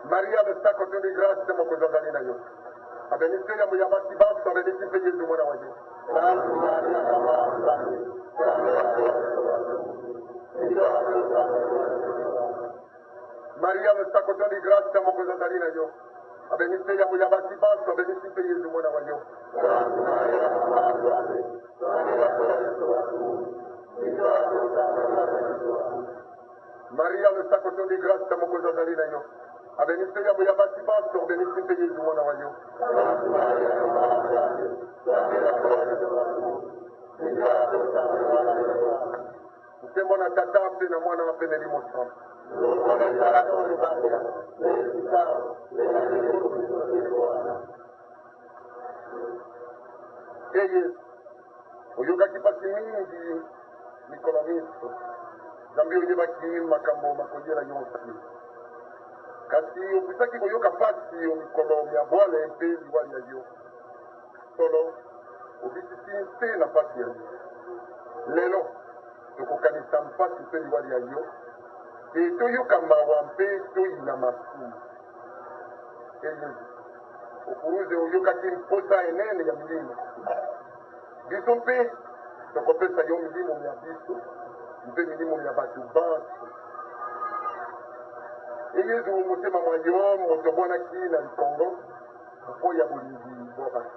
Maria le sta con di grazia mo cosa dalina io. Abenite ya mo ya basi basa abenite pe Yesu mwana waje. Maria le sta con di grazia mo cosa dalina io. Abenite ya mo ya basi basa abenite pe Yesu mwana waje. Maria le sta con di grazia mo cosa dalina io. Abenite ya mo ya basi basa abenite pe Yesu mwana waje. Ukemona tata ape na mwana wape nelimo sana. Eye, oyoka kipasi mingi mikolo miso. Zambi oyeba kimi makambo makojela yonsi. Kasi opisaki koyoka pasi yo mikolo mya bwale mpe liwali ya yo. Solo, obisisi mpe na pasi ya yo. Lelo, tokokanisa mpasi mpe liwali ya yo. E toyoka mawa mpe toyina masumu. Eye, okuruze oyokaki mposa enene ya milimo biso mpe tokopesa yo milimo ya biso mpe milimo ya bato banso eyezi motema mwa yo moto obwanaki na likongo mpo ya bolingi bwa bato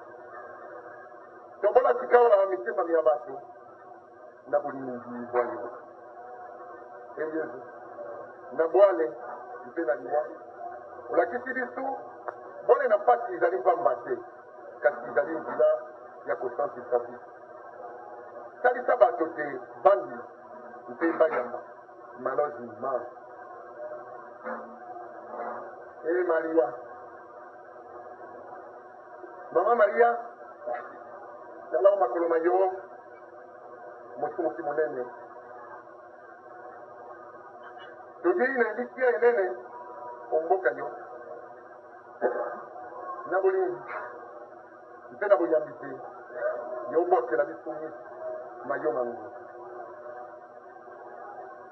tobona tikaola mitema ya bato na bolingi bwa yo eyezi na bwale mpe na liwa olakisi biso bole na mpasi ezali pamba te kasi ezali nzela ya kosansisa biso salisa bato te bandi mpe bayamba malheureusement Maria mama Maria yala makolo mayo mosumoki monene togei na likia enene omboka yo na bolingi mpe na boyambi te yobotela biso nyonso mayo mango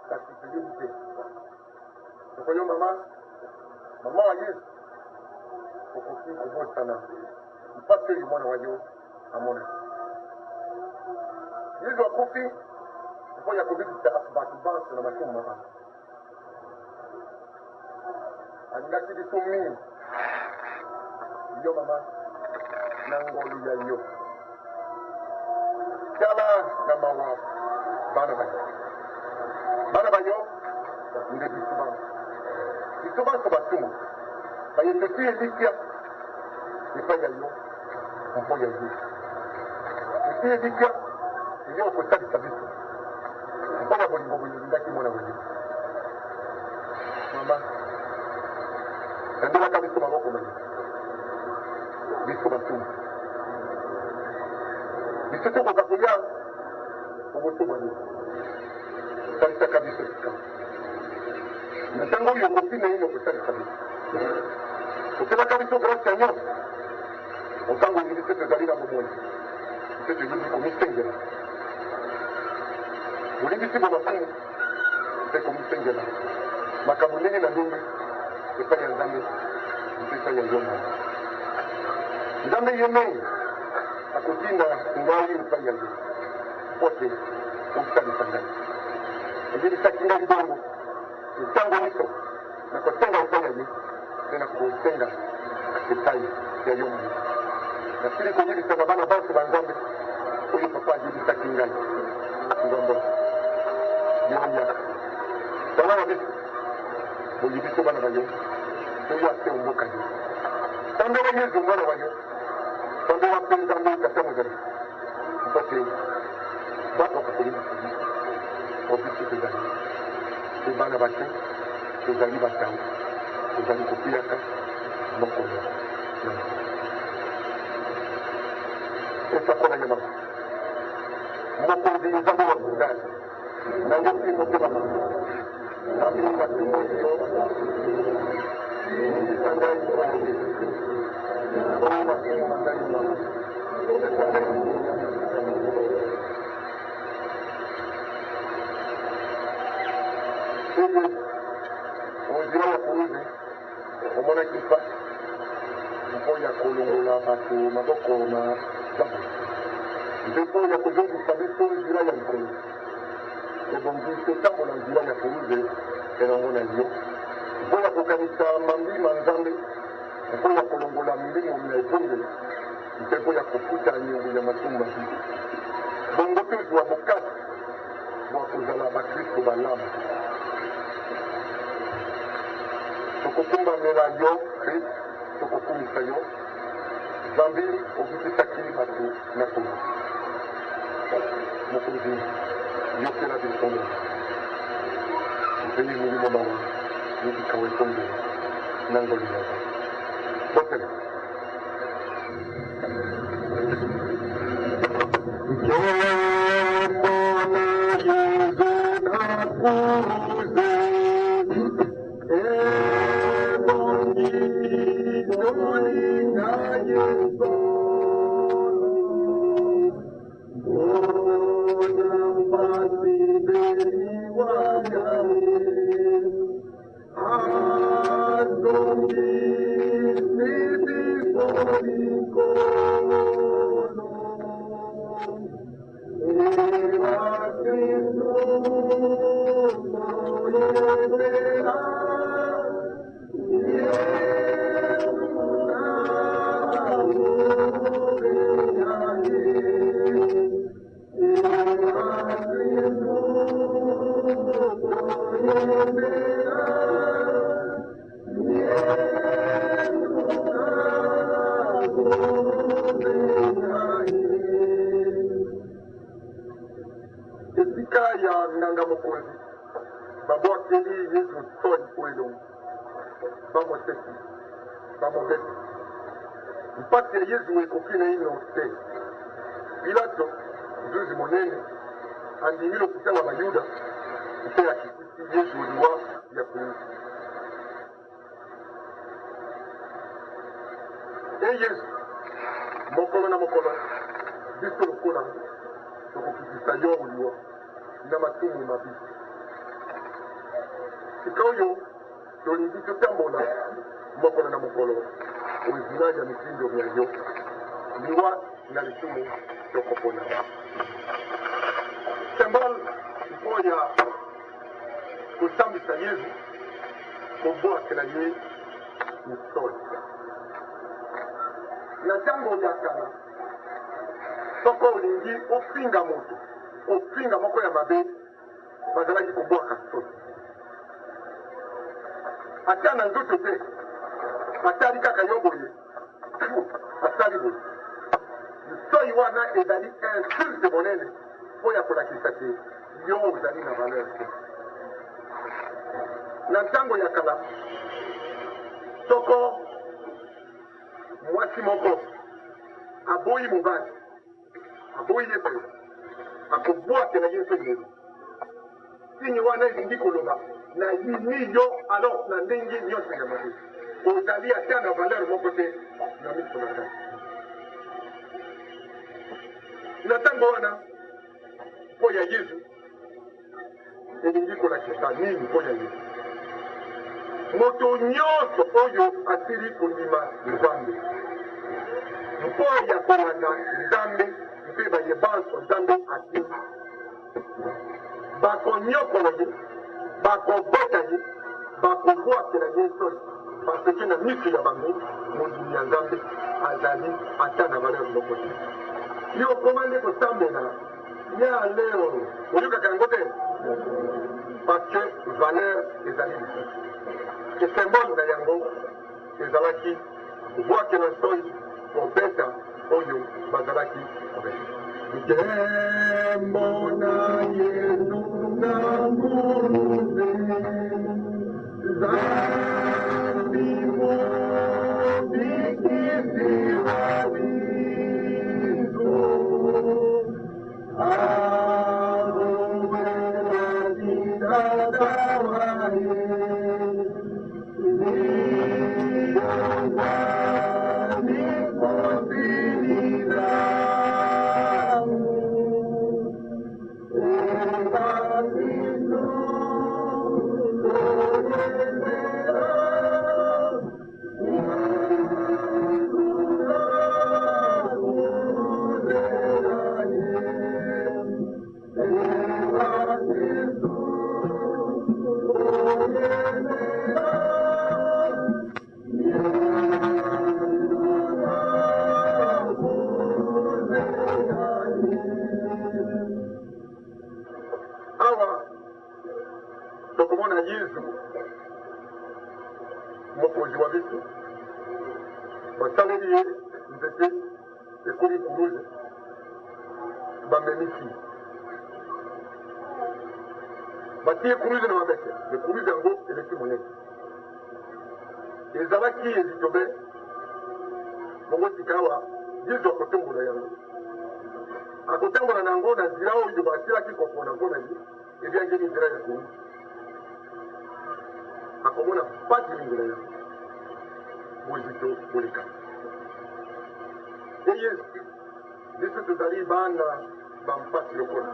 kasi toyebi te tokoyo mama wa yesu okoki kobosana mpasi oyo mwana wa yo amona yesu akufi mpo ya kobikisa bato banso na masumu mabanga alingaki biso mingi yo mama na ngolu ya yo tala na mawa bana bayo nde biso banso basumu bayetoki elikya epai ya yo mpo ya yesu esi elikya eyo okosalisa biso mpo ya bolingo boyo elingaki mwana wa yesu mama nandelaka biso maboko na yo biso basumu biso tokoka koya obosoma yo osalisaka biso sika na ntango oyo okofi na ye okosalisa biso oselaka biso grâce ya nyonso otango oyebi te tozali na bomoi te toyebi komisengela olingisi bo masumu mpe komisengela makambo ndenge na ndenge epai ya nzambe mpe epai ya yo mama nzambe ye mingi akotinda ngai epai ya yo mpo te osalisa ngai oyelisaki ngai bongo ntango nyonso nakosenga epai ya ye mpe nakosenga epai ya yo mama nasili koyebisaka bana banso banzambe oyo papa ayebisaki ngai nzambo yoya bana na biso boyebiso bana bayo oyo ase omboka yo nzambe wa yesu mwana wa yo nzambe wa mpe nzambe kata mozali mpo te bakoka koyebisa biso obiso tozali te bana bate tozali batango tozali kopiaka mokolo esakola ya mama mokonzi nzambe wa kundani nayesi motema mama nafinga timo yo ningisa ngai oyo masimu na ngai mama eye onzira ya kuuzi omonaki mpasi mpo ya kolongola bato maboko na zambo mpe mpo ya kozongisa biso nzira ya likolo ebongi totambola nzira ya kuuze elongo na yo mpo ya kokanisa mambima nzambe mpo ya kolongola milimo ya ebongo mpe mpo ya kofuta nyongo ya masumu mabi bongo tozwa bokasi bwa kozala bakristo balama tokokumbamela yo kristo tokokumisa yo zambi obitisaki bato na kolo mokonzi yokela bisomo mpeye milimo mawa yebikawa etonge na ngoli na yo botele Adonai esika ya nganga mokonzi babwakeli yesu soi po elongo bamoseki bamobeti mpasi ya yesu ekoki na ino te. Pilato nzuzi monene andimi lokita wa bayuda mpe akitisi yesu liwa ya kuusi. Yesu mokolo na mokolo biso lokola tokokitisa yo liwa na masumu mabi. Sika oyo tolingi totambola mokolo na mokolo ozinga ya mitindo mya yo liwa na lisumu tokopona. Symbole mpo ya kosambisa Yesu kobwakela ye misolo. Na ntango ya kala soko olingi ofinga moto ofinga moko ya mabe bazalaki kobwaka soni ata na nzoto te atali kaka yo boye asali boye misoi wana ezali insulte monene mpo ya kolakisa te yo ozali na valeur te. Na ntango ya kala soko mwasi moko aboyi mobali aboyi ye pe akobwakela ye mpe lelo sini wana elingi koloba na yini yo alors na ndenge nyonso ya mabe ozali ata na valeur moko te na miso na ngai. Na ntango wana mpo ya Yesu elingi kolakisa nini mpo ya Yesu moto nyonso oyo asili kondima Nzambe mpo ya kolanda Nzambe mpe bayebanso Nzambe asili bakonyokola ye bakobota ye bakobwakela ye soni parce que na miso ya bango mondimi ya Nzambe azali ata na valeur moko te. Yo komande kotambola ya leo oyokaka yango te parce que valeur ezali lisusu symbole na yango ezalaki kobwakela soni kobeta oyo bazalaki kobeta. Nkembo na Yesu na nguruze zambi mobikisi hawizo arubela didadawaye niyazani kosinida awa tokomona Yesu mokonzi wa biso basaleli ye nzete ekomi kuruze bamemisi batie kuruze na mabeke me kuruze yango eleki monene ezalaki ezitobe bongo tika awa Yesu akotombola yango akotambola na yango na nzela oyo basilaki kopona mpo na ye ebyangeli nzela ya kuruze akomona pati lingela yango bozito boleka Yesu biso tozali bana bampasi lokola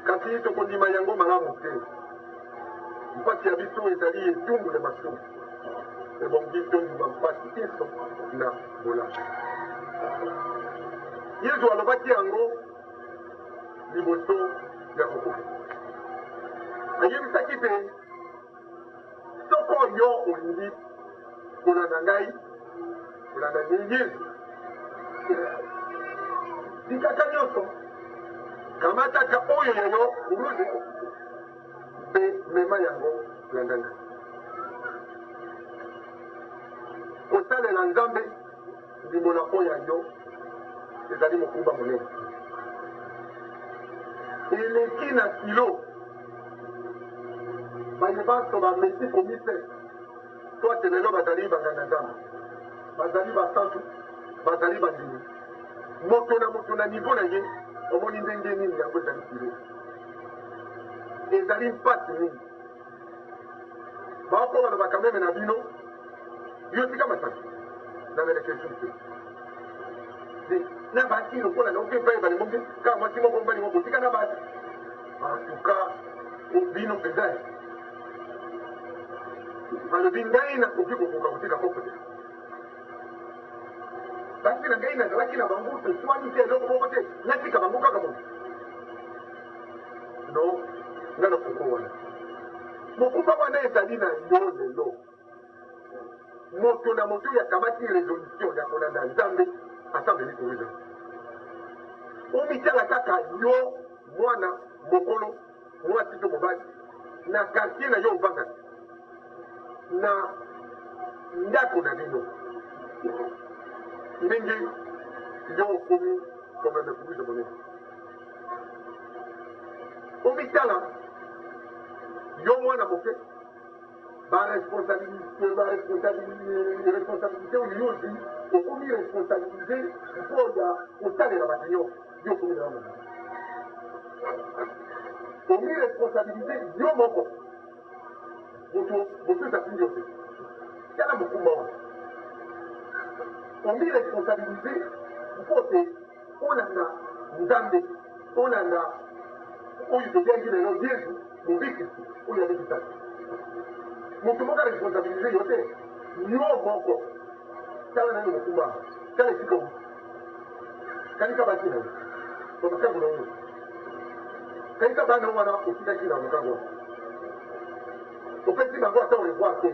kasi tokondima yango malamu te mpasi ya biso ezali etumbu ya masumu ebongi tondima mpasi biso na bolamu. Yesu alobaki yango liboso ya kokufa ayebisaki te soko yo olingi kolanda ngai kolanda ni Yesu Zikaka nyonso kamataka oyo yayo kuruzi mpe mema yango landanga kosalela nzambe ndimona oyo yayo ezali mokumba monene eleki na kilo bayebanso bamesi komise to ate lelo bazali banganga nzambe bazali basantu bazali bandimi moto na nivo na ye omoni ndenge nini yango ezali kilo ezali mpasi mingi baoko balobaka meme na bino yo tika masaki na melekesi te na basi lokola naoke epai balemongi kaka mwasi moko mbali moko tika na basi antuka bino mpenza alobi ngai nakoki kokoka kotika koko te basi na ngai nazalaki na bango toswani te eloko moko te natika bango kaka moto no nga na koko wana mokumba wana ezali na yo lelo moto na moto yakamati résolution ya kolanda nzambe asambeli tourisme omitala kaka yo mwana mokolo mwasi to mobali na quartier na yo ovanda na ndako na bino ndenge yo okomi komeme tourisme monene omitala yo mwana moke baresponsabilité oyo yozi okomi responsabilité mpo ya kosalela bato yo okomi na yango omi responsabilité yo moko moto ezapindi yo te tala mokumba wana omi responsabilité mpo te olanda nzambe olanda oyo toyangi lelo yesu mobikisi oyo abekisaki moto moko responsabilité yo te yo moko tala nani mokumba tala esika wuti kalika basi na yo bamakango na yo kalika bana wana otikaki na mokango wana opesi bango ata olevoir te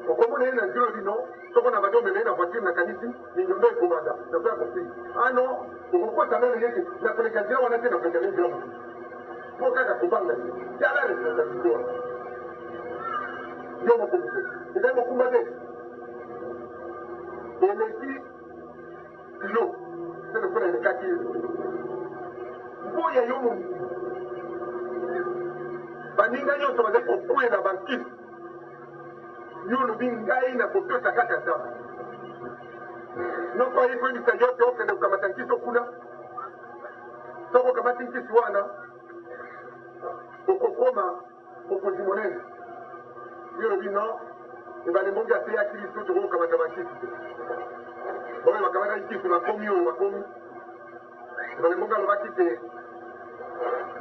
okomona ye na nzilo lino soko na bado omema ye na voiture na kanisi minyondo ekobanda nakoya kofi ano okokota nano yeke nakoleka nzela wana te nakoleka ne nzela mosusu mpo kaka kobanga ye tala responsabilité wana yo moko moke ezali mokumba te eleki kilo se lokola elekaki mpo ya yo momiki baninga nyonso bazali kokwela bankisi yo lobi ngai nakotosa kaka nzambe noko ayi koyebisa yo te okende kokamata nkisi okuna soko okamati nkisi wana okokoma mokonzi monene yo lobi no ebale mbongi ate ya kristo tokokamata bankisi te oyo bakamata nkisi bakomi oyo bakomi ebale mbongi alobaki te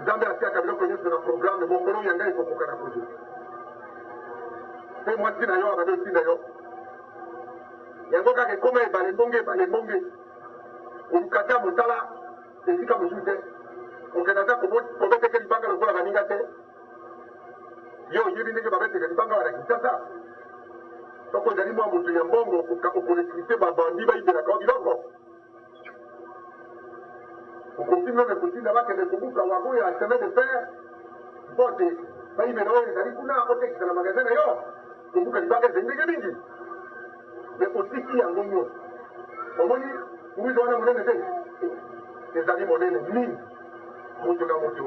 nzambe atiaka biloko nyonso na programe mokolo oyo yangai ekokoka na kozwa mpe mwasi na yo abade osi na yo yango kaka ekoma ebale mbonge oluka te mosala esika mosusu te okenda ata kobeteke libanga lokola baninga te yo oyebi ndenge babeteka libanga wana kisasa soko ezali mwa moto ya mbongo okorekrite babandi bayibelaka o biloko okoki meme kotinda bakende kobuka wango ya chemin de fer mpo te bayibela oyo ezali kuna otekisa na magasin na yo kobuka libanga ezali ndenge mingi me otiki yango nyonso omoni tourisme wana monene te ezali monene mingi moto na moto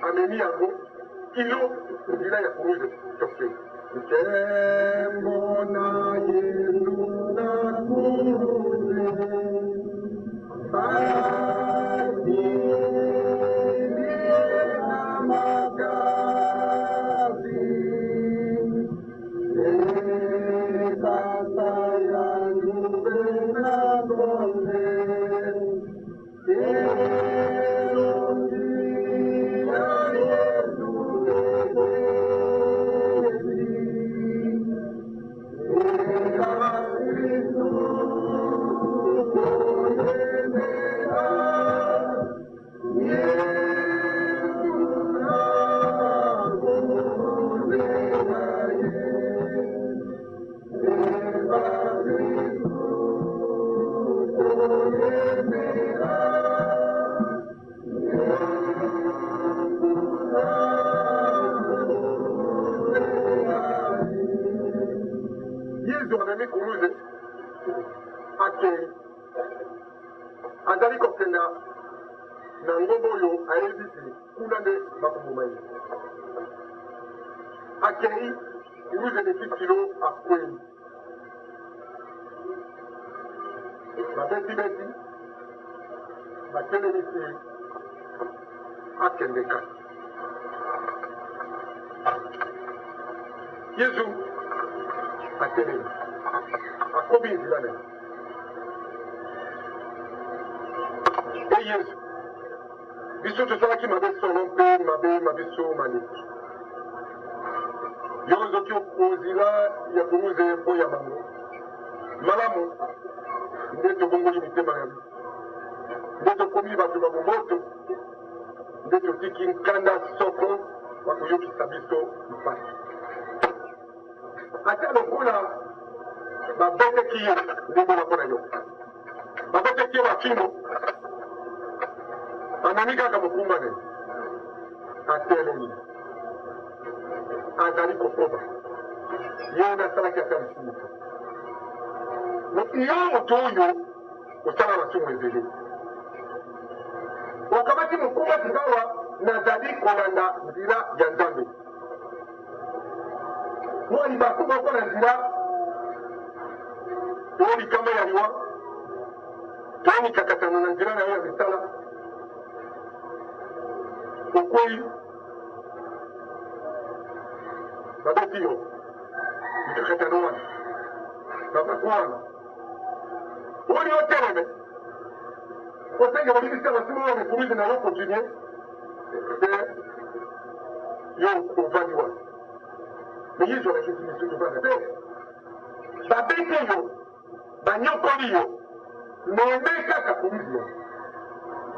amemi yango kilo nzela ya tourisme toke nkembo na yesu na kuruze Yesu anani kuruze akei azali kokenda na ngomba oyo ayebisi kuna nde makambo mai akei kuruze leki kilo akwei babeti batelemisi akendeka Yesu atelemi akobi nzela na ye Yesu biso tosalaki mabe solo mpe mabe so maleki yo ozoki ozila ya kuruze mpo ya bango malamu nde tobongoli mitema na biso nde tokomi bato babomoto nde totiki nkanda soko bakoyokisa biso mpasi ata lokola babeteki ye ndenge na mpo na yo babeteki ye bafimbo amemi kaka mokumba ne atelemi azali kokoba ye nasalaki ata lisumu yo moto oyo osala masumu ezele okamati mokumba tingawa nazali kolanda nzela ya nzambe mwali bakuba mpo na nzela to likama ya liwa to mikakatano na nzela na yo ya misala okwei babeti yo mikakatano wana babaku wana oli oteleme osenge babikisa basimu wana ekuruzi na yo kontinue yo ovandi wana me yesu alakisi biso tovanda te babeti yo banyokoli yo meme kaka kuruzi wana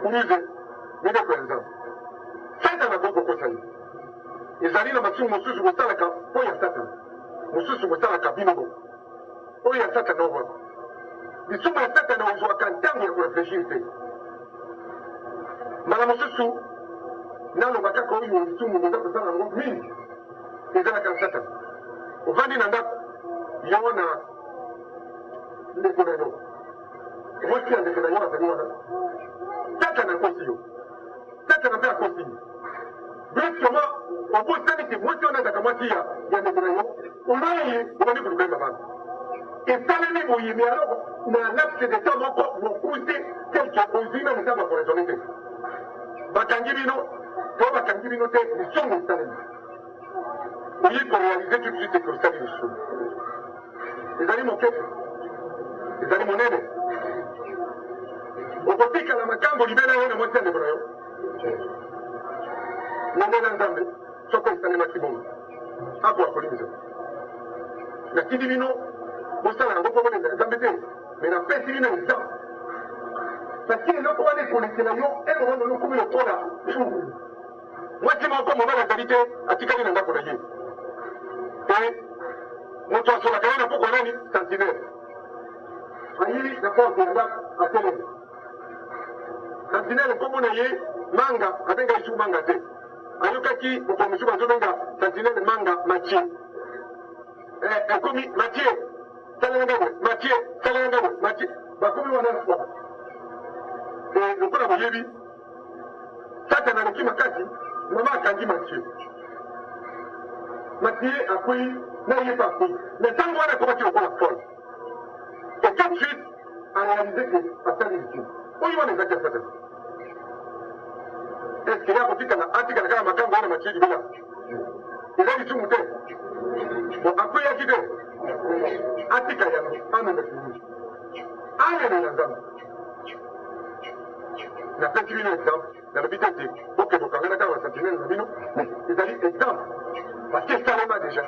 kuruze mindeko ya nzambe satana akoki kokosa yo ezali na masumu mosusu kosalaka mpo ya satana mosusu kosalaka bino bo oyo ya satana owana lisumu ya satana ozwaka ntango ya koreflechir te mbala mosusu naloba kaka oyo lisumu moza kosala yango mingi ezalaka na satana ovandi na ndako yo na ndeko na yo mwasi ya ndeko na yo azali wana satana akosi yo satana mpe akosi yo brusquement obosani te mwasi wana azaka mwasi ya ndeko na yo omayi obandi kolukayeba bana esalemi boyemi alors na laps de temps moko mokuse tel que ozwi na misala bakoresone te bakangi bino to bakangi bino te lisumu esalemi oyi korealize tout de suite ke osali lisumu ezali moke ezali monene okotikala makambo libela yo na mwasi ya ndeko na yo nandela nzambe soko esalemaki bongo ako akolimisa natindi bino bosala yango mpo bonenda nzambe te me napesi bino exemple parceke eloko wana ekolekela yo eloko wana okomi lokola mwasi moko mobali azali te atikali na ndako na ye te moto asolaka ye na poko nani sentinele ayili na porte ya ndako atelemi sentinele nkombo na ye manga abenga lisuku manga te ayokaki mokongo mosuku azobenga sentinele manga matie ekomi matie salenga matie salenga matie bakomi wana wana lokola boyebi satana aleki makasi mama akangi matie matie akwei na ye mpe akwei mais ntango wana akomaki lokola folle et tout de suite aréalise ke asali lisumu oyo wana ezaki ya satana eske ye akotikala atikala kaka makambo wana matie libela eza lisumu te bon akweyaki te atika yango amema kuruzi ayemela nzambe napesi bino exemple nalobi te te oke bokangana kaka basentinele na bino ezali exemple parce que esalema déjà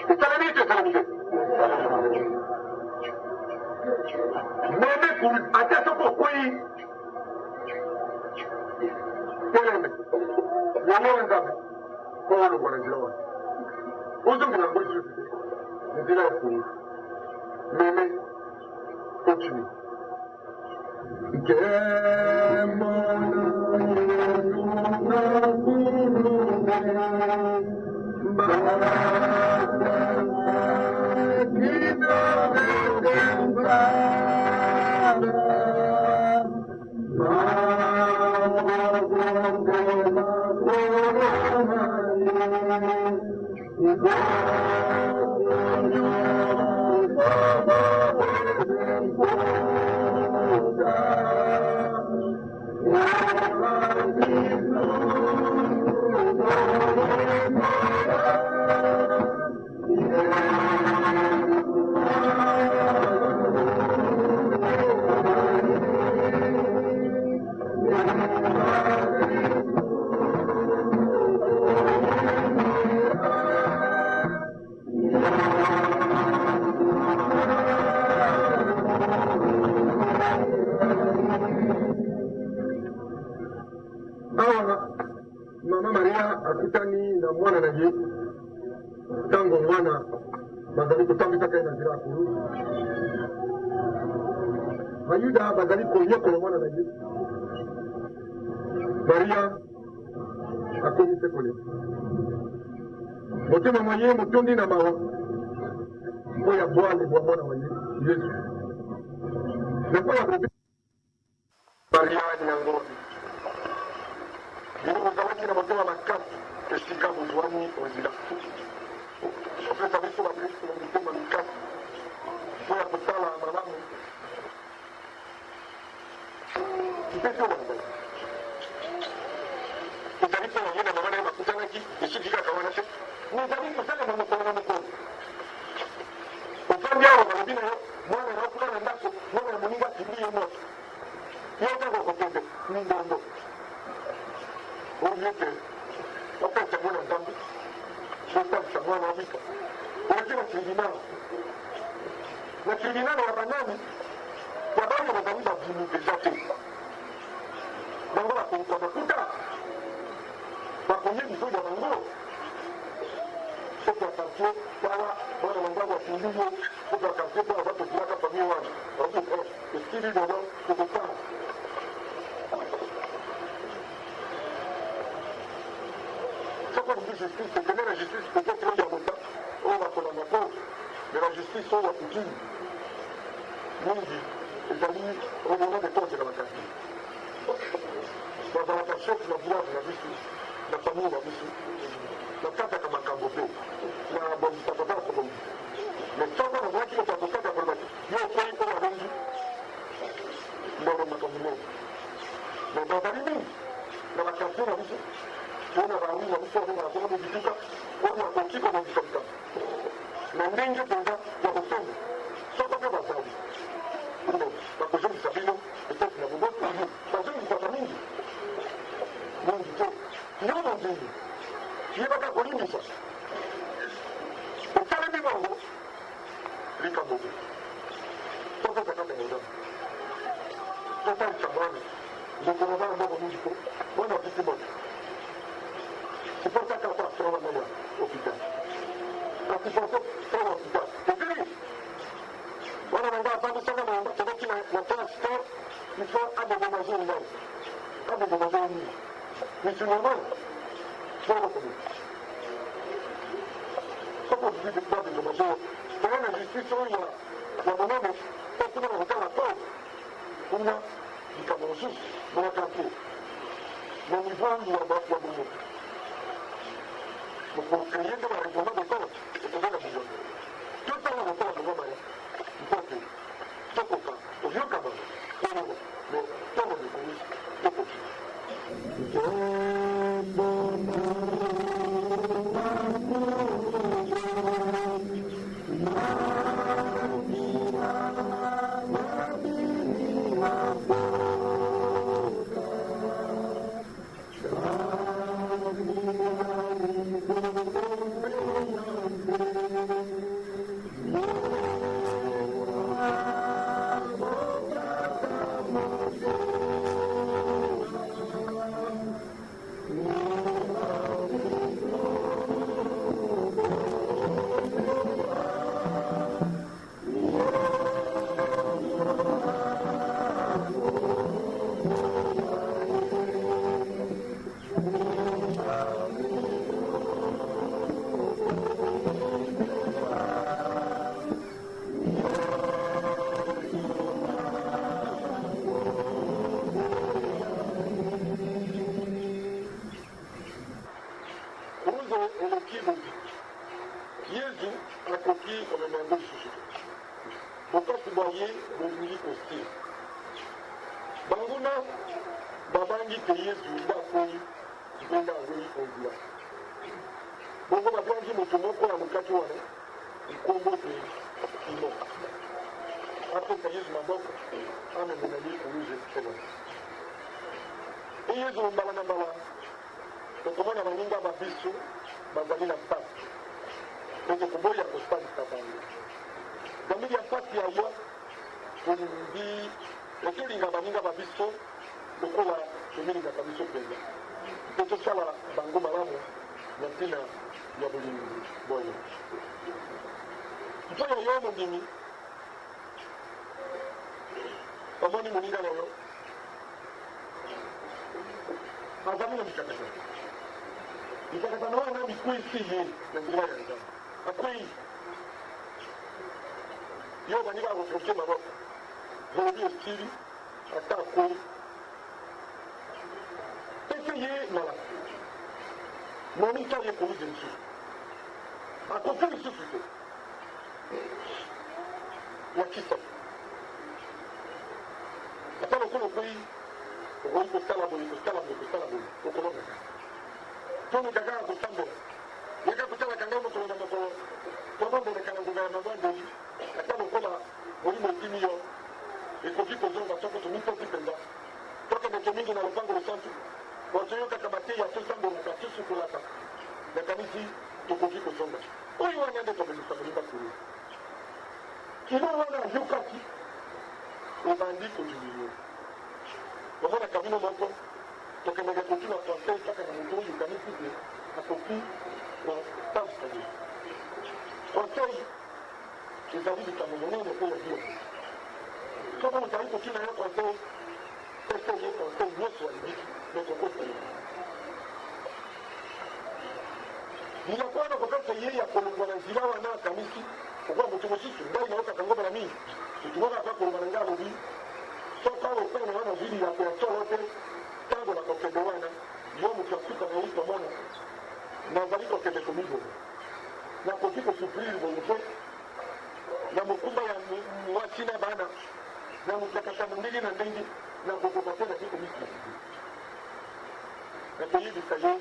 esalemi te esalemi te meme kuruzi ata soko okwei teleme yango nzambe mpo olongwa na nzela wana ozongela yango lisusu te nzela ya kuruzi meme chini. Mama Maria akutani na mwana na ye tango mwana bazali kotambisa kai na nzela akulu Bayuda bazali koyekola mwana na ye Maria akomi sekole motema mwaye motondi na mawa mpo ya bwale bwa mwana wa Yesu mpo ya Maria ni yango Nilipozawadi na motema makasi esika bozwani ozila. Ofesa biso bakristo na motema makasi mpo ya kotala malamu. Mpesi wanazala. Ezali mpo na ye na mama na ye bakutanaki esuki kaka wana te. Ezali kosala na mokolo na mokolo. Ofandi awa balobi na yo mwana na okula na ndako mwana na moninga akindi ye moto. Yo ntango kokende mindondo. Ouvete, wakati mwana dhambi, wakati mwana wika, wakati wa tribunal. Na tribunal ya banani, wabali wazali babimu bezate. Bango wakuta makuta, wakonye miso ya bango. Soka kartio, kawa, wana wangawa wakunduyo, soka kartio kwa wato kilaka familia wana. Wakuta, eskiri dono, kukutana. Justice, c'est que la justice peut-être qu'il y a longtemps, on va faire la cause, mais la justice, on va foutre. Nous, les amis, on va des causes dans la quartier. Dans la quartier, la voix de la justice, la famille de la justice, la carte à Makambope, la bonne patata, c'est bon. Mais sans qu'on voit qu'il y a pas de carte à Makambope, il y a un pays pour la vendu dans le Makambope. Mais dans la limite, dans la quartier, la justice, Ona baadhi ya mtu wanasema kujikuta watu wakokiko na kujikuta. Na ndingi kwanza ya kusoma. Sasa kwa sababu. Ndio, kwa kujua sabino, ndio na mambo mengi. Kwa sababu mingi. Mungu tu. Ndio ndio. Yeye baka kulini sasa. Ukale mibango. Lika Mungu. Sasa kwa ndio. Sasa chamani. Ndio kuna mambo mengi tu. Bwana akisimama. C'est pour ça qu'on passe sur la manière hôpital. Quand ils sont sur l'hôpital, c'est fini. Voilà, on va attendre ça, on va attendre qu'il y a la classe, il faut dédommager une langue. Dédommager une ligne. Mais c'est normal. C'est le commun. Ça qu'on dit de quoi dédommager. C'est la justice, il y a un moment, mais quand on a retard la cause, on a du camion juste dans la quartier. Mais au niveau, il y a un moment. Donc, creyendo la reforma de todos, se puede la fusión. Yo estaba en la reforma, entonces, toco acá, o yo acá, pero no, todo de comienzo, toco. Bangi te Yesu bakoi kwenda ngoi onzia. Bongo babangi moto moko na mokati wana ikombo te imo. Après ka Yesu maboko amemena ye kuruze kutema. Yesu mbala na mbala tokomona baninga babiso bazali na mpasi. Ete kuboya kosalisa bango. Zamiri ya mpasi yayo tolingi tolinga baninga babiso lokola tomilingaka biso mpenza mpe tosala bango malamu na ntina ya bolingi boye mpo yo mondimi omoni moninga na yo azali na mikakatano wana mikwei si ye na nzela ya nzambe akwei yo baninga akoproche maboko zolobi esili ata akwei ye mala moni ta ye kuru jensu akofi lisusu te ya kisa ata lokolo okoyi kosala boye okolongaka tomekaka ya kosambola yeka kotalaka ngai mokolo na mokolo tobondeleka na ngonga ya mabandeli ata lokola molimo etimi yo ekoki kozonga soko tomitoki mpenza tokende tomingi na lopango losantu wazoyokaka mateya tosambolaka tosukolaka nakanisi tokoki kozonga oyo wana nde tobebisa moninga kuru kino wana ayokaki ebandi kodimino omonaka bino moko tokendeke kotuna conseil kaka na moto oyo kanisi te akoki kosalisa ye conseil ezali likambo monene mpo ya bio soko ozali kotuna yo conseil pese ye conseil nyonso alibiki nekokosala nilakwana kokasa ye ya kolongwa na nzela wana akanisi okuwa moto mosusu ngai naokaka ngo bala mingi etumokaka kolonga na ngai alobi soka opene wana vili yako ya solo te ntango na kokende wana yo moto asuka na ye tomona nazali kokende komibona nakoki kosufrire boye te na mokumba ya mwasi na bana na mokakatano ndenge na ndenge nakokoka te naki komisuicide nakoyebisa ye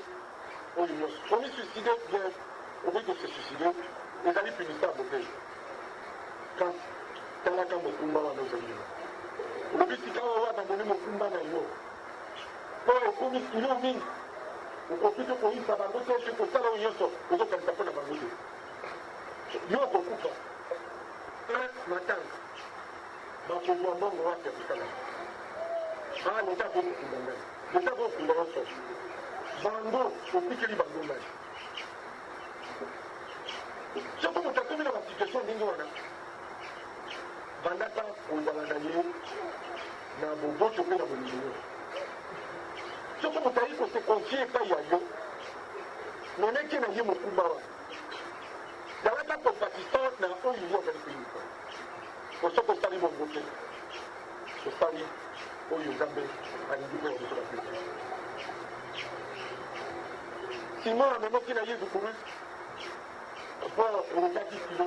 oyo nyonso komisuicide bien okoki kose-suicide ezali punissable te kasi talaka mokumba wana ozali olobi sika oyo abandoni mokumba na yo mpo ekomi kilo mingi okoki te koyisa bango te soki kosala oyo nyonso ozokanisa mpo na bango te yo okokufa matanga bakozwa mbongo wapi ya kosala leta akokokunda ngai leta akokokunda yo so bango opikeli bango ngai soki moto atomi na basituation ndenge wana bandaka kozala na ye na boboto mpe na bolingi yo soki moto ayi kose konfie epai ya yo moneki na ye mokumba wana zalaka compatissant na oyo yo ozali koyika osoki osali bongo te osali oyo nzambe alingi mpo ya biso bapesi simon amemaki na yesu kuru mpo olekaki kilo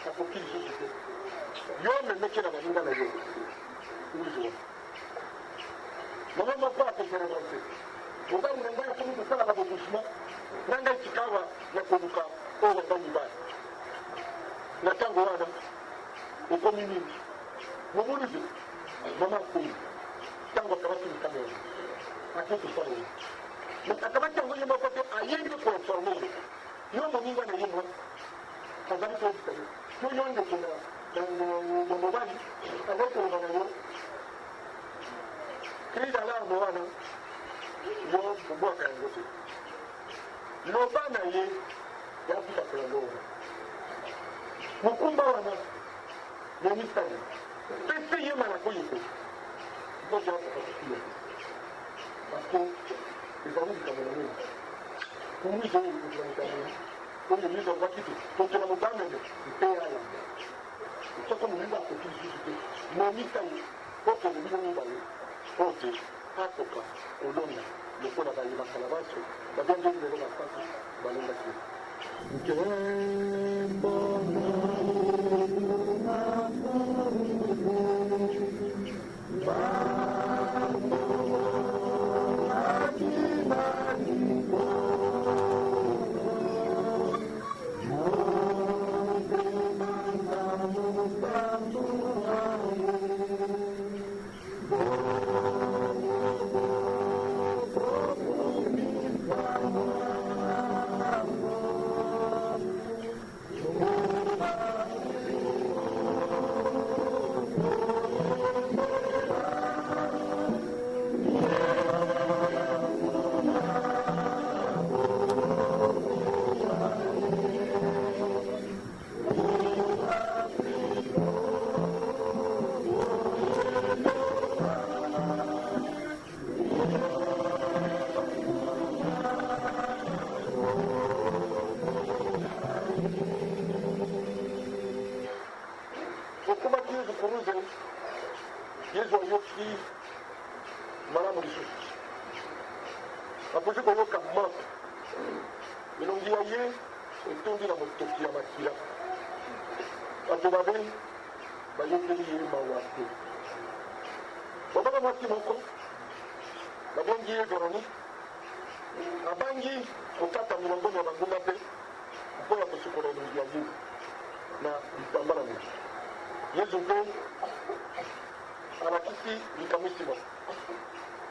akoki lisusu te yo memeki na baninga na yo kozwa mama moko akoserema te mobali na ngai akomi kosala na bobusuma na ngai tikawa na koluka oyo ngai mibali na ntango wana ekomi mingi momoni te mama akomi ntango akabaki mikano yango ake kosala ye akabaki yango ye moko te ayebi koinforme ye yo moninga na ye mwa azali koyebisa ye to yo ndeko na mobali azali koloba na yo crise alarme wana yo kobwaka yango te loba na ye yakutakela yango wana mokumba wana momisani pese ye malako ye te mposo yakokakokila parce ezali likambo na nini komisa oyo kokila likambo oyo miso azwaki te tokela mobamene mpe yaya soko moninga akoki lisusu te momisani okende bino mibale po te akoka kolonga lokola bayebaka na baso babiangeli lelo basasi balongaki nkembo yezu ayoki malamu lisusu apozi koyoka moto elongi ya ye etondi na motoki ya makila bato babe bayokeli ye mawa te babaka mwasi moko babengi ye Véronique abangi kokata milongoni ya banguna te mpo ya kosukola elongi ya ye na litambala moto yezu mpe alakisi likamwisima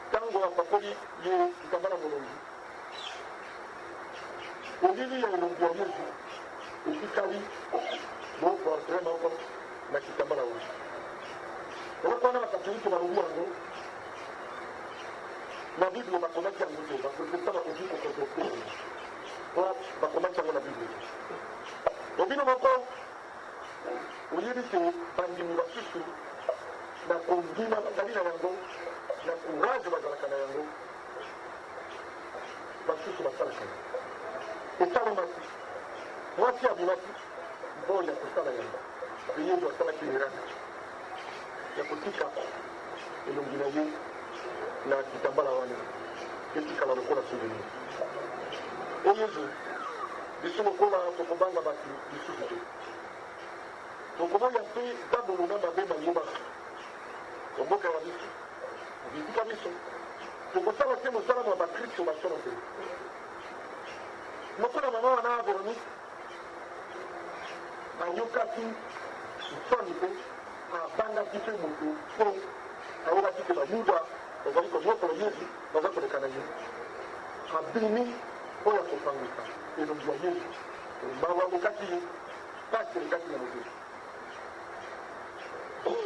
ntango apakoli ye litambala molongi olili ya elongi ya yezu etikali portrait moko na kitambala oyo eloko wana bakatolike balobi yango na bible bakomaki yango te baprotestant bakoki kokotote po bakomaki yango na bible obino moko oyebi te bandimi basusu na kondima bazali na yango na courage bazalaka na yango basusu basalaka esalemaki mwasi abimaki mpo ya kosala yango yezu asalaki miraka ya kotika elongi na ye na kitambala wana etikala lokola souvenir eyezu biso lokola tokobanga bato lisusu te tokoboya mpe zabulu na mabe mayeba omboka ya biso bisika biso tokosala te mosala ya bakristo basono te lokola mama wana Véronique ayokaki soni mpe abangaki mpe moto mpo ayokaki mpe bayuda bazali konyokola yesu baza koleka na ye abimi mpo ya kopangwisa elongi ya yesu bawangokaki ye pasi elekaki na moto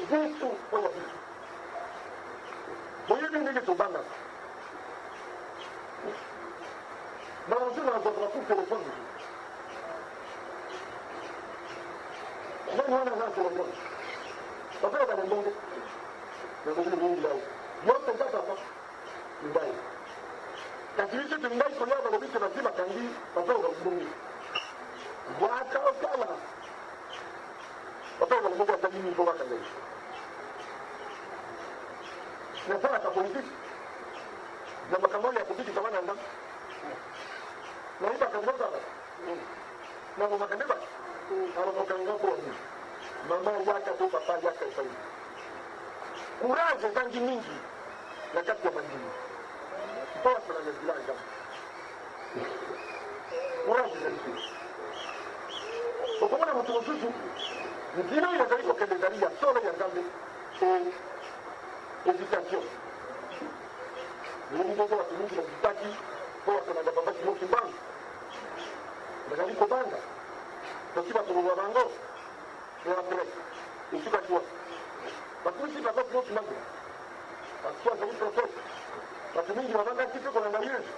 biso mpo ya biso boyebi ndenge tobangaka baozo na azwaka baku telefone mosu nani wana aza telefone bapela bana ndenge nakozili mingi lao yo mpenza papa mbai kasi biso te mbai kolia balobi te basi bakangi bapela balobongi bwaka otala bapela balobongi asalimi mpo bakanga ye nasalaka politike na makambo oyo ya kobikisa bana nda naibaka ndozala nangomaka nde baki alobokanga boni mama yaka to papa yaka epai courage ezangi mingi na kati ya bandimi mpo basala na village courage ezali te okomona moto mosusu ntina oyo ezali kokende ezali ya solo ya nzambe hésitation nini ndenge bato mingi bazitaki mpo basalanga babaki moki mbanga bazali kobanga soki bato boba bango et après esukaki wa bakomisi babaki moki mbanga bato azali prophète bato mingi babangaki mpe kolanda yesu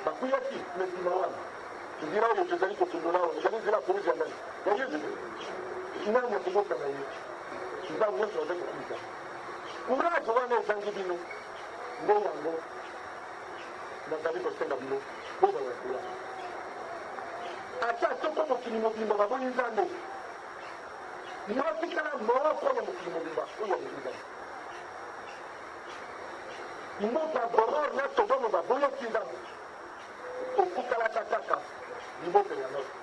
bakuyaki me nsima wana nzira oyo tozali kofundola awa ezali nzira koruzi ya ndani ya yesu nani akoboka na ye nzambe nyonso bazali kokumisa courage wana ezangi bino nde yango nazali kosenga bino bozala na courage ata soko mokili mobimba baboni nzambe yotikala moko ya mokili mobimba oyo aboyi nzambe mboka boror na sodomo baboyoki nzambe okukalaka kaka liboke ya noto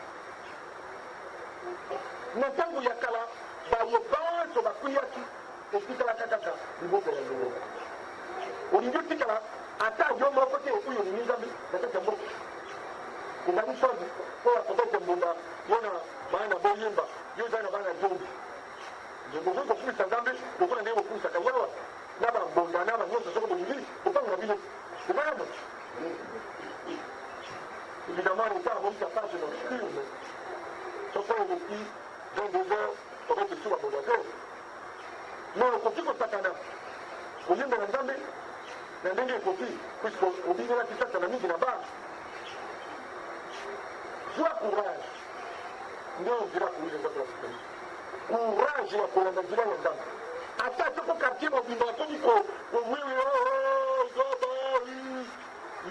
na ntango ya kala bayobanso bakuyaki etikalaka kaka liboke ya lolo olingi otikala ata yo moko te oyo olingi nzambe na kati ya mboka ezali soni mpo akobete mbunda yo na bana boyemba yo eza na bana jombi bokoki kokumisa nzambe lokola ndenge bokumisaka yawa na bambonda na banyonso soko bolingi bopango na bino ebayama évidemment l'état amonisa page nocturne soko eleki 22 heures obete su babonda te mais okoki kosakana koyembela nzambe na ndenge ekoki puisque obingelaki sasa na mingi na bana zwa courage nde onzira kuuza nzambe ya mokili courage ya kolanda nzira ya nzambe ata soko quartier mobimba akoki kowiwi zoba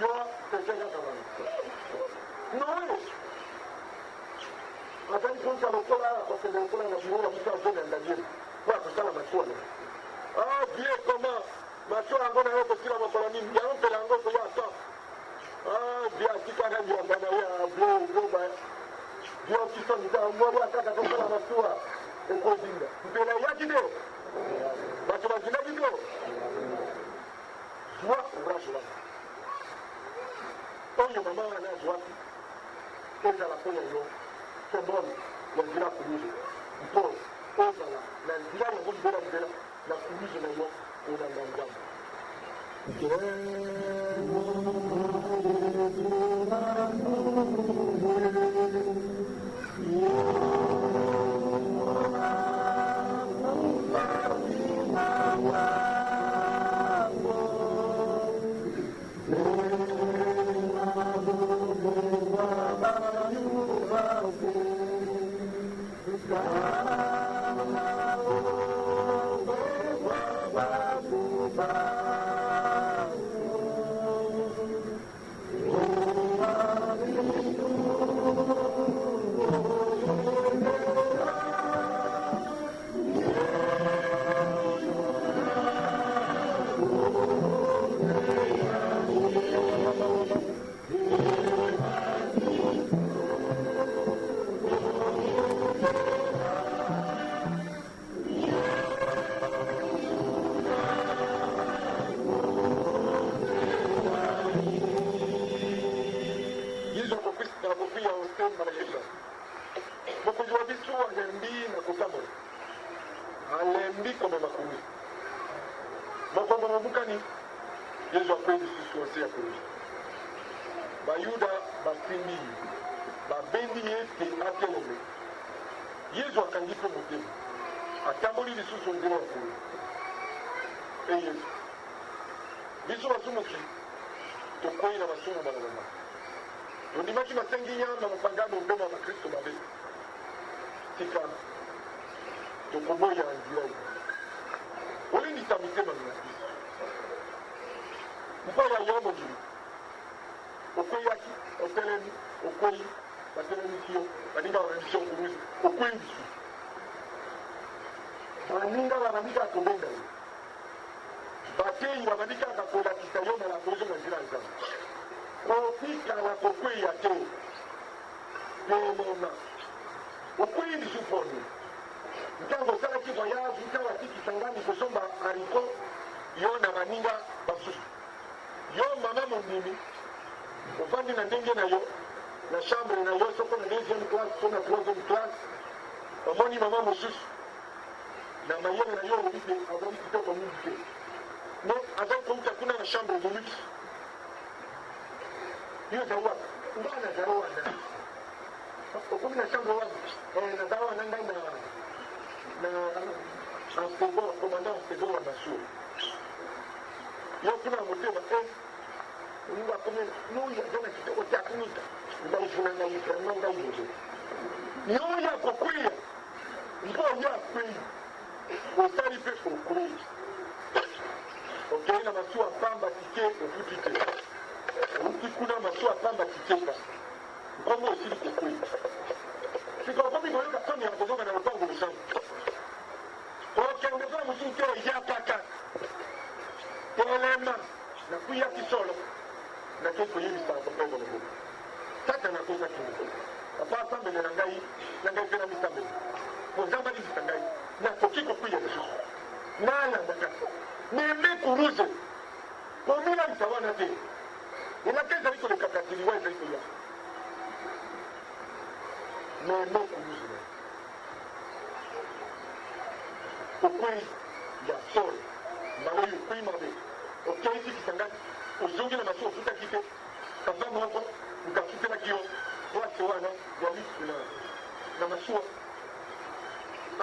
yo peseyaka bana noe azali konza lokola akokende lokola na biro ya biso azonga ndangeli po akosala masuwa na bien comment macho yango na yo kosila mokolo nini yango mpela yango koya ata bia tikana liambana ya bio kisonita mori akaka kosala masuwa ekodinga mpela yaki de bato bazindaki de zwa courage wana oyo mama wana azwaki ezala mpona yo symbole ya nzela kuruze mpo ozala na nzela yango libela na kuruze na yo olanda nzambe alembi kome makumi mokongo mobukani yesu apendi susu ya kuruzi bayuda basimbi babendi ye te ateleme yesu akangi mpe motema atamboli lisusu nzela ya kuruzi e yesu biso basumuki tokwei na basumu balabama tondimaki basengi nyama mopangano mbema bakristo babe tika tokoboya nzira ye olingisa mitema na biso mpona yo mokili okweyaki otelemi okwei batelemisi yo baninga babebisi yo kuruzi okwei bisu baninga babandi kaka kobenga yo bateyi babandi kaka kolakisa yo malako ozo na nzela ya nzambe kotikala kokweya te pelema okwei bisu mponi ntango osalaki voyage ntango atikisangani kosomba hariko yo na baninga basusu yo mama mondimi ovandi na ndenge na yo na chambre na yo soko na deuxième classe so na troisième classe omoni mama mosusu na mayele na yo olobi te azali kitoko mingi te no azali kouta kuna na chambre de luxe yo ozali wapi nga nazali wana okomi na chambre wana nazali wana ngai na ensegor commandant ensegor ya basuo yo kuna na motema olingo akomi noyo aza na kitoko te akunika ngaifuna ngai vraimen ngai mozo yoyo akokweya mpo yo akwei osali mpe okwei okei na masuwa pamba tike ofuti te outi kuna masuwa pamba tikeka nkombo osili kokwei sika okomi koyoka soni ya kozonga na lopango mosango okende mpe mosusu te oya kaka telema nakuyaki solo nakei koyebisa papa molongo tata nakozaki papa asambele na ngai mpe na misambele po nzambe alibisa ngai nakoki kokuya lisusu nalandaka meme kuruze pomilalisa wana te elaka ezali kolekaka tiliwa ezali koya meme kuruze na okwei ya solo mbala oyo okwei mabe okei sikisa ngai ozongi na maso ofutaki te papa moko nkafutelaki yo wase wana ya lisu na masuwa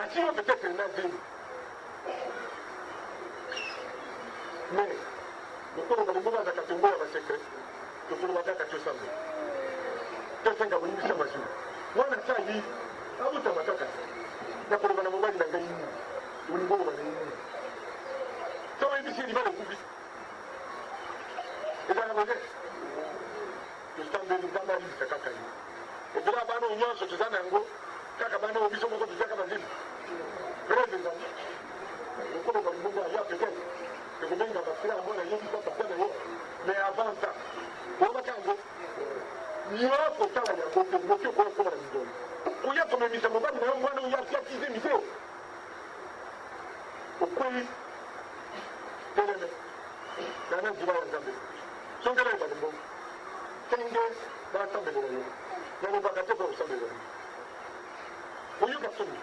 asi yo peut-être na zemi mais lokolo balingo bazaka tongo ya basekret tokolobaka kati osambe tosenga bolimbisa mazulu wana sali abutama kaka nakoloba na mobali na ngai nini olingo oloba na nini so oyebisi libala okubi ezala boze tosambeli nzambe alibisa kaka ye ebela bana oyo nyonso toza na yango kaka bana oyo biso moko tozaka bazemi breve ezali lokolo balibongo aya peut-être teleme nana jiba ya nzambe songela ibali mbongo kenge basambelera yo nabo bakateka okusambelera oyuka somi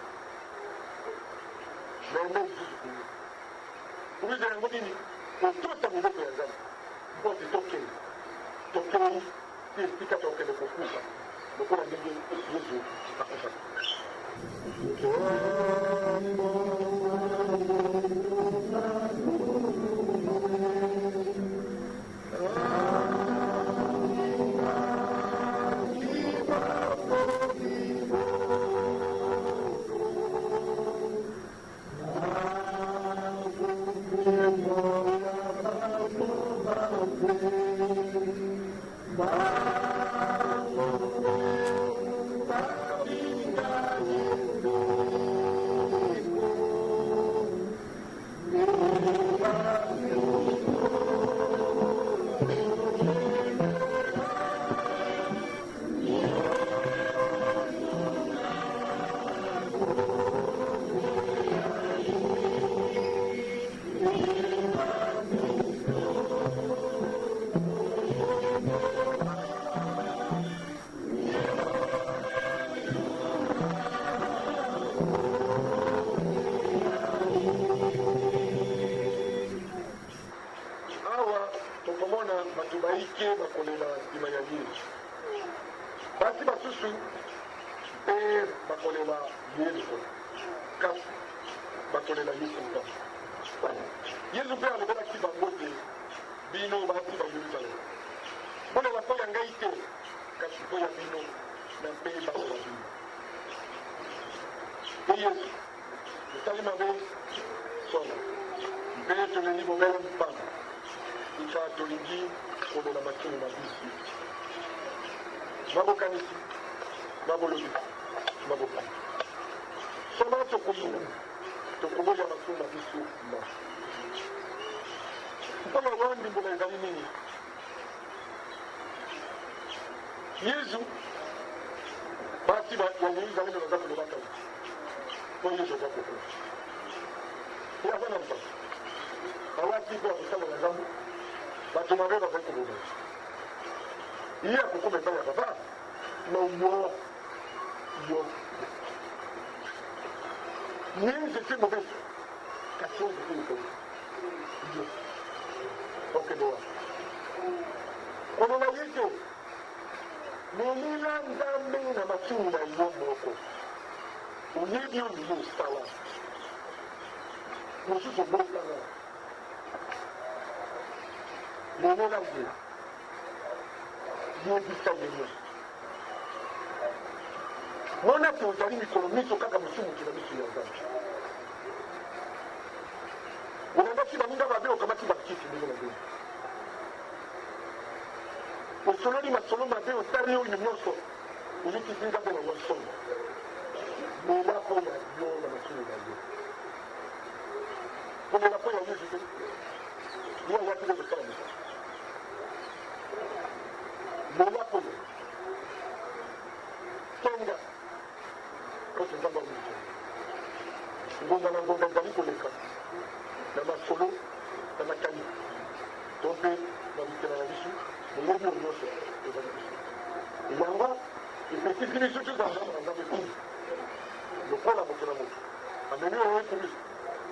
naime isusu kuyo kubiza yango nini otosa miboko ya nzambe mposi tokei esika tokende kokufa lokola ndenge yesu akufaka batubaike bakolela ndima ya Yesu basi basusu mpe bakolela Yesu kasi bakolela Yesu kasi Yesu mpe alobelaki bango te bino basi ba Yerusalem bolela mpo ya ngai te kasi mpo ya bino na mpe bato ba bino mpe Yesu esali mabe sona mpe toleli bobele mpanga ika tolingi kolela masumu na biso mabokanisi mabolobi mabokani sona tokoboya masumu na biso ma mpona wana ndimbola ezali nini Yesu basi ya Yerusalemu baza kolobaka mpo Yesu aza kokola ye aza na mpasi awaki mpo akosala na nzambe bato mabe bazali koboma ye akokoma epai ya papa na yo nini c'est mauvais kasi oyo ekoi yo okebowa konola ye te melila nzambe na masumu na yo moko oyebi oyo yo osala mosusu obosana melela ye yebisa yeye mona te ozali mikolo miso kaka mosumu na miso ya nzambe olangaki baninga babe okamati bakisi ndenge na ndenge osololi masolo mabe otali oyo nyonso oyikisi nzambe na nyonsomo mela mpo ya yo na masumu na yo komela mpo ya yesu te yo ayaki nde kosala mosala mela mpo yo kenga kote nzambe amoso ngonga na ngonga ezali koleka na masolo na makani to mpe na bitela na biso oyebi oyo nyonso ezali biso yango epesisi biso tozala na nzambe kuni lokola moto na moto amemi oyo ekomisi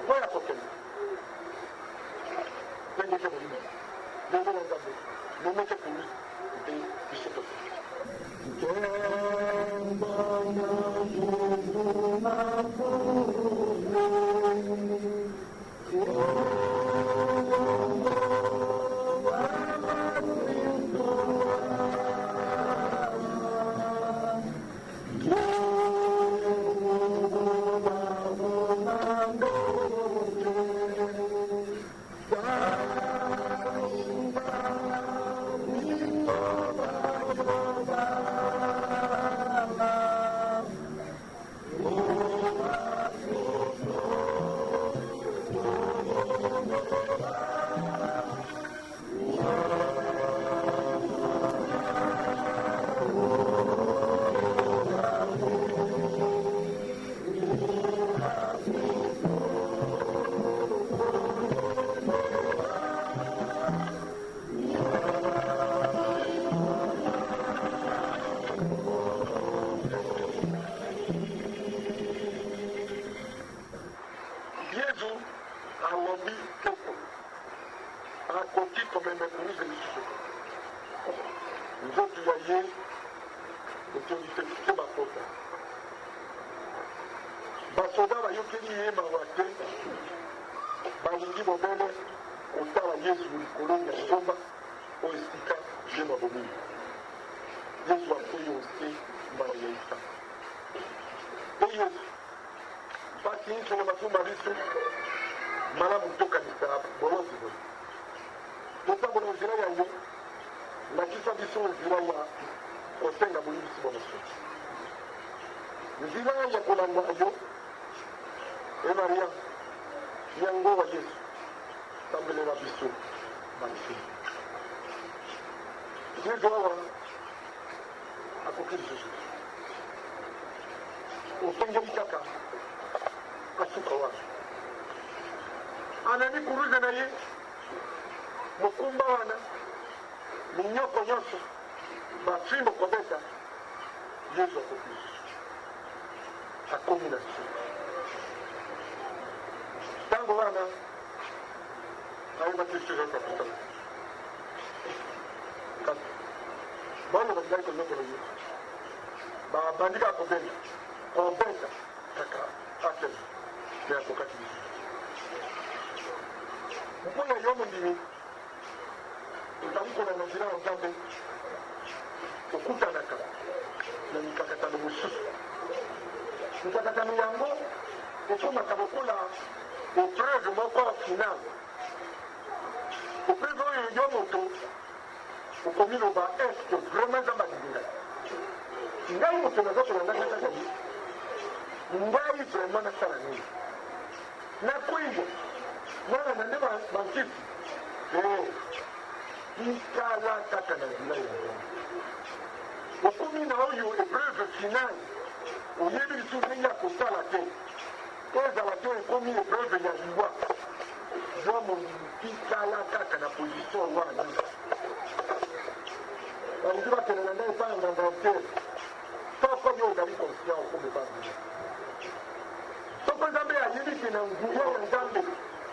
mpo ya kokende ndenge ke molimo ndenge na nzambe nomeke komisi mpe biso toke Kristo akoki komemekumiza lisusu nzoto ya ye etondise bakota basoda bayokeli ye mawa te balingi bobele kotala yesu likolo ya ngomba oyo esika ye babomini yesu akoyi ose mbala ya isa e yesu mpasi nsolo bafumba biso malamu tokanisa bolozi boye totambola nzela yango lakisa biso nzela ya kosenga bolingisi bwa mosusu nzela ya kolanda yo e maria yango wa yesu tambelela biso banse yesu awa akoki lisusu osengeli kaka asuka wana anani kuruze na ye mokumba wana minyoko nyonso bafimbo kobeta yesu akoki akomi na su ntango wana ayeba kristo yesu akutana kasi bana bazali konyokola ye babandi kobeta kaka atema me akokaki biso mpona yo mondimi ozali kolanda nzela ya nzambe okutanaka na mikakatano mosusu mikakatano yango ekomaka lokola epreuve moko finale epreuve oyo yo moto okomi loba eske vraiment nzambe alingi ngai moto naza kolanda kaka ngai ngai vraiment nasala nini nakwinga nalanda nde bankisi ikala kaka na nzela ya nzambe okomi na oyo epreuve finale oyebi lisu ndenge ya kosala te ezala te ekomi epreuve ya liwa yo mondimi tikala kaka na position wana balingi bakende na nde epai ya nganga te soko yo ozali conscient okomi babili soko nzambe ayebi ke na nguya ya nzambe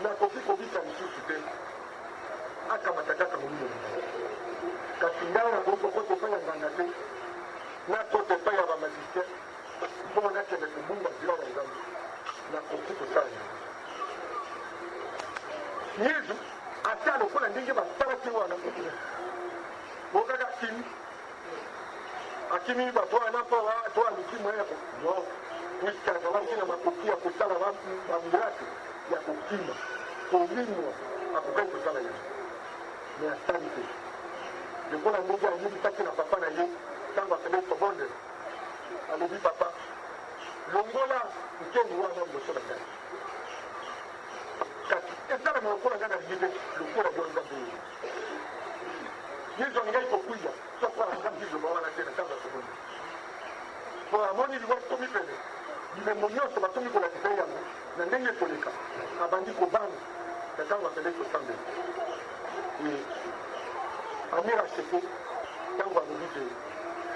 nakoki kobika lisusu te akamata kaka molimo kasi ngai nakoki kokota epai ya nganga te nakota epai ya bamagicien mpo nakende kobunga nzela ya nzambe nakoki kosala yango yesu ata lokola ndenge basalaki wana bokaka akimi bato wana mpo to aliki moyeko no puiske azalaki na makoki ya kosala bamiracle ya kokima kolimwa akokaki kosala yango me asali te lokola ndenge ayebisaki na papa na ye ntango akende kobondela alobi papa longola nkeni wana liboso na ngai kasi esalama lokola ngai nalingi te lokola yo nzambe oyo yesu alingai kokwiya soko alingambi liloba wana te na ntango ya kobondela po amoni liwa komi pene bilembo nyonso batongi kolakisa yango na ndenge ekoleka abandi kobanga na ntango akende kosambela amira seke ntango alobi te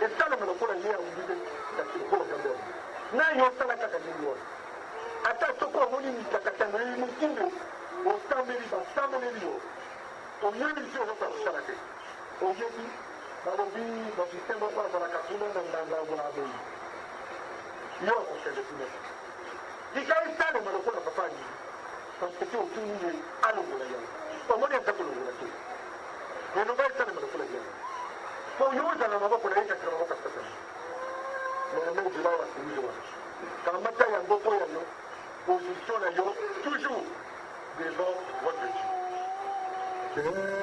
esalama lokola ye alingi te kasi lokola nzambe wana nayo osala kaka ndenge wana ata soko omoni mikakatano eyi mokinde osambeli basambeleli yo oyebi biso ozoka kosala te oyebi balobi basystem moko azalaka kuna na nganga ya boyi yo akokende kuna lika esalema lokola papa alingi parce que otuni ye alongola yango omoni aza kolongola te eloba esalema lokola yango po yo ozala maboko na ye kasi na maboko asasana mais nzela ya kuize wana kamata yango mpo ya yo position na yo toujours devant votre Dieu.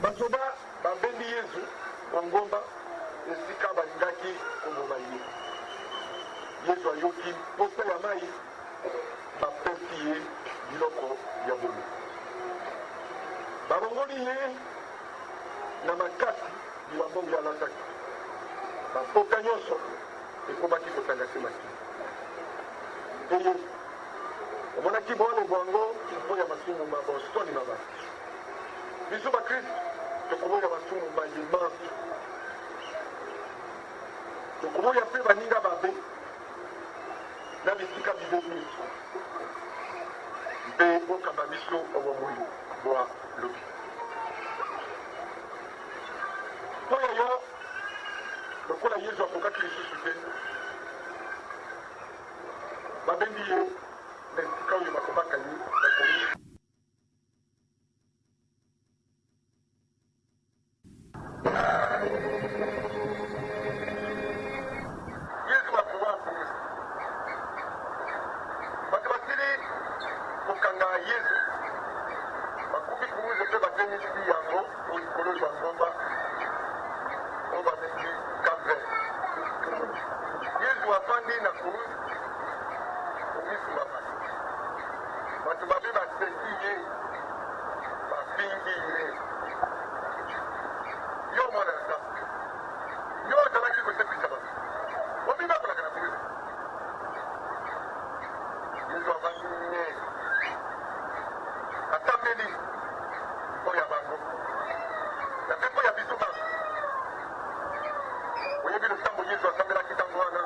basoda babendi yesu na ngomba esika balingaki koboma ye. Yesu ayoki posa ya mai bapesi ye biloko ya bomo. Balongoli ye na makasi bilamba oyo alataki. Bapoka nyonso ekomaki kotanga se makili. Mpe Yesu omonaki bwana bwango mpo ya masumu mabosoni mabasi. Biso bakristo tokoboya masumu mandimanso. Tokoboya mpe baninga babe na bisika bibeli mpe okamba biso obomoi bwa lobi. Oyo yo lokola Yesu akokaki lisusu te babendi ye na esika oyo bakobaka ye bakomi. Yesu bakoba akomisa bato basili kokanga Yesu bakubi kuruze mpe batemisi yango likolo ya ngomba oyo babengi cambre. Yesu afandi na kuruze komisula bato bato babe baseki ye bafingi ye. Yo mwana ya nzambe yo ozalaki kosepisa bato obi bakolaka na kuruze. Yesu afandi ne atambeli mpo ya bango na mpe mpo ya biso bango. Oyebi losambo Yesu asambelaki ntango wana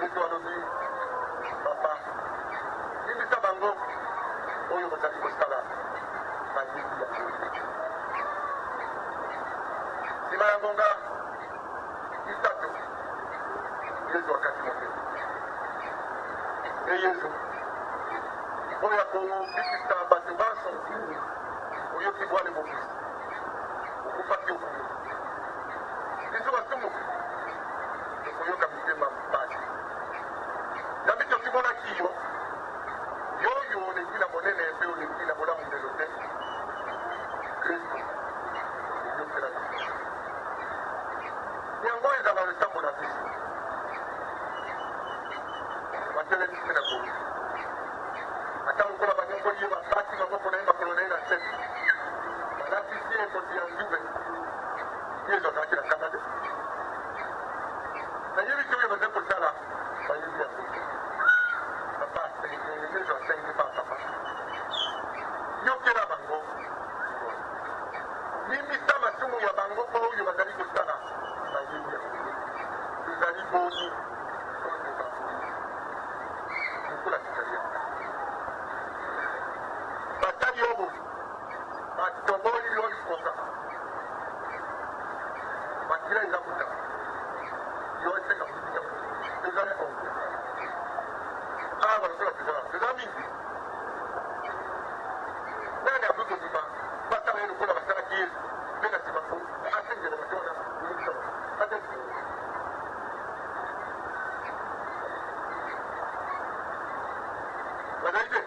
Yesu alobi papa limbisa bango oyo bozali kosala bayebi ya nsima ya ngonga misato Yesu akati motema. Yesu oyo akobikisa bato banso oyoki bwale bokisi okufaki okumi biso basumuki tokoyoka mitema mpasi nzambe tokimonaki yo yoyo oleki na monene mpe oleki na bolamu ndelo te kristo eyokela biso yango ezala losambo na biso batelemisi na komi ata lokola banyongoli ye bapasi maboko na ye makolo na ye na se balatisi ye ekoti ya nzube Yesu azalaki na kanda te nayebi te oyo bazali kosala bayebi yango papa Yesu asengi pa papa yokela bango limbisa masumu ya bango mpo oyo bazali kosala bayebi yango tozali boni oyo bango lokola tizali batali oyo batoboli yo likoka bakila eza kutaka yo esenga motika tozali kongo awa lokola tozala mingi nani akoki kobima basala ye lokola basalaki Yesu mpe na nsima fo asengela bato wana elokisa ate bazali te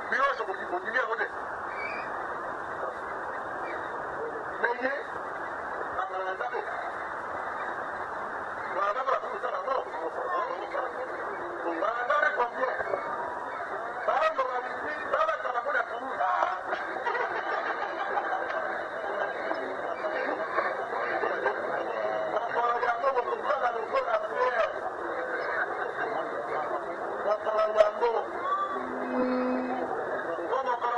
biloso kondimi yango te meye akola na nzambe banazambe bakokosala yango banazambe combien baondo balingi babaka bango na kuru bakola yango bokosala lokola priere bakola yango o mokolo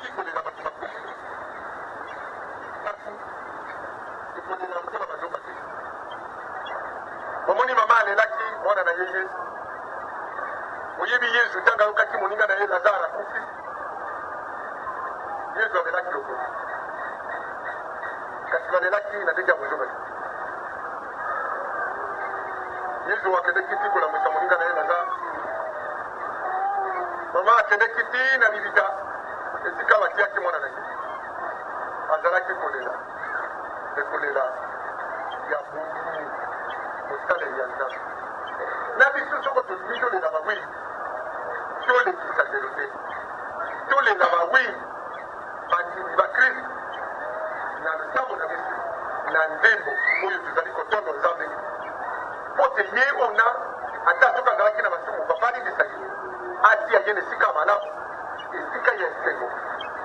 soki kolela bato bakufi kasi ekolela lokola bazonga te omoni mama alelaki mwana na ye yesu oyebi yesu ntango ayokaki moninga na ye lazare akufi yesu amelaki lokolo kasi balelaki na ndenge ya bozonga te yesu akendeki ti kolamwisa moninga na ye lazare mama akendeki ti na libita esika batiaki mwana na ye azalaki kolela ekolela ya bondimi mosaleli ya nzambe na biso soko tolingi tolela bawili tolekisa lelo te tolela bawili bandimi bakristo na losambo na biso na nzembo oyo tozali kotondo nzambe mpo te ye ona ata soki azalaki na masumu papa alingisa ye atia ye na esika ya malamu esika ya esengo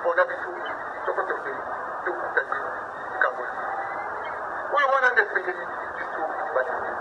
mpona biso soko tokei tokuta ye esika moya oyo wana nde esengeli biso bandimi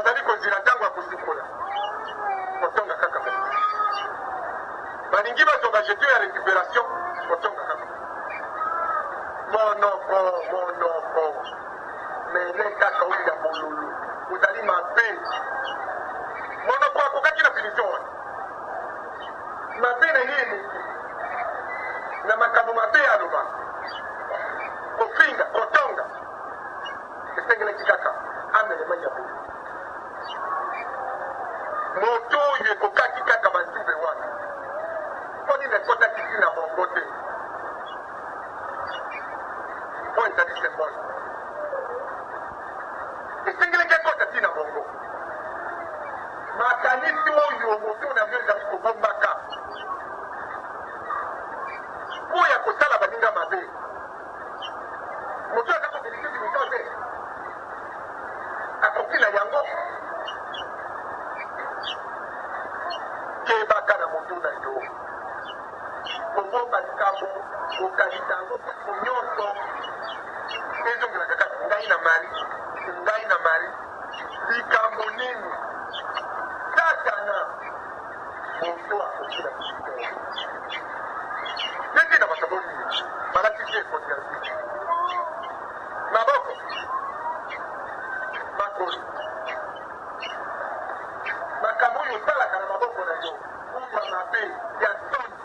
bazali konzira ntango ya kosikola kotonga kaka balingi bazonga gestion ya récupération kotonga kaka monoko mele kaka oyo ya bololo ozali mabe monoko akokaki na finition wana mabe na ye eleki na makambo mabe aloba kofinga kotonga esengelaki kaka amelema ya bolo moto oyo ekokaki kaka banzube wana mpo nini ekotaki ntina bongo te mpo ezali symbole esengelaki ekota ntina bongo makanisi oyo moto na yo ezali kobombaka oyo akosala baninga mabe moto aza kodelike dimito te akoki na yango kebaka na moto na yo kobomba likambo kokalisa yango kasi nyonso ezongelaka kaka ngai na mari likambo nini satana moto akoki na bisito neti na basaboli balatisi ekoti ya ziki maboko makolo makambo oyo osalaka na maboko na yo kumba mabe ya soni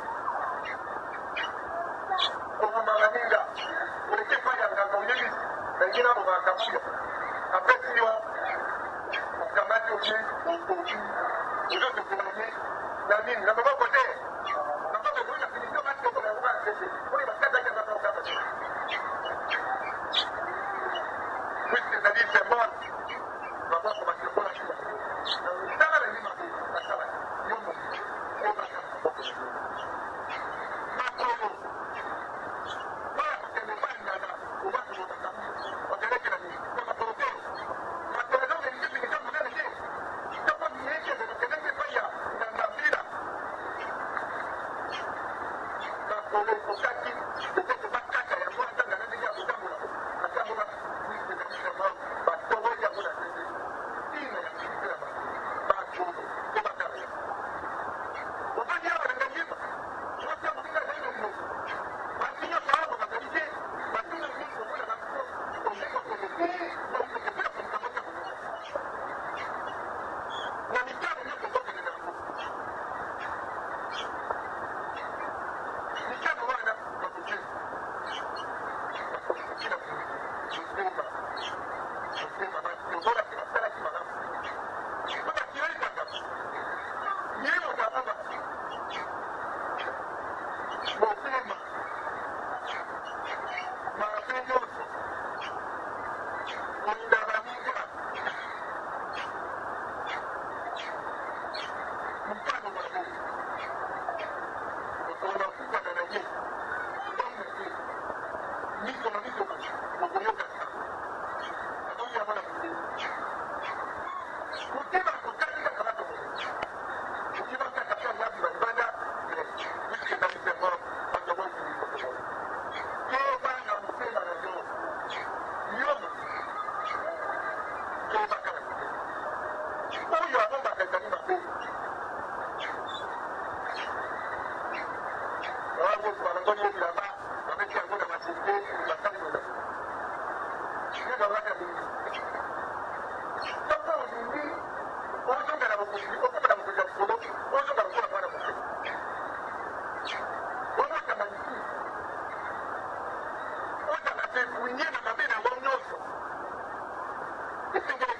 kobomaka ninga oleke epai ya nganga oyebisi nange nabo bakabuya apesi yo okamati oye okoki ozotokolanye na nini na maboko te maboko ezoi na finisio batekola yango basese oyo bakataki yango bakaba puisque ezali symbole maboko batekola kila tala na lima basala yo moki oyo baka na maboko na yo makolo wala kokende bandana obakolobaka okeleki na nini na makolo te makolo ezonga eliki finisio monene te toko miekeze bakendeki epai ya ngangambila makolo ekokaki ekoko bakata yango atanga na ndenge ya kotambola atambola misekamisama batoboli yango na nzete ntina ya finisio ya makolo to bakala yango obani awa na ngangima osia moninga ezali na limoso basi nyonso awa bazali te batuna nyonso okola bakoko omekokele te baokokepela komikambo te komoka na mikano nyonso ozokende na yango mikano wana bakoki bakokina motema bazolaki basalaki malamu po bakiolikanga ye motababa motema mabe nyonso kolinda baninga mikano mabe okolona okukana na ye ndani na ye miso na miso okoyokana akoki yango na motema motema akokaki kaka batokolo oki bakata mpe angabi balibanda puisque ezali symbole batoboli kotoboli kebanga motema na yo yo kebaka na motema oyo abombaka ezali mabe awabosi balongoli ye bilamba babeti yango na masete basali lola ye babaka mingi soko olingi ozonga na bokozi okoma na bokozi ya likolo ozonga lokola mwana moke ozanga maliki ozanga te bunye na mabe na yango nyonso esengeli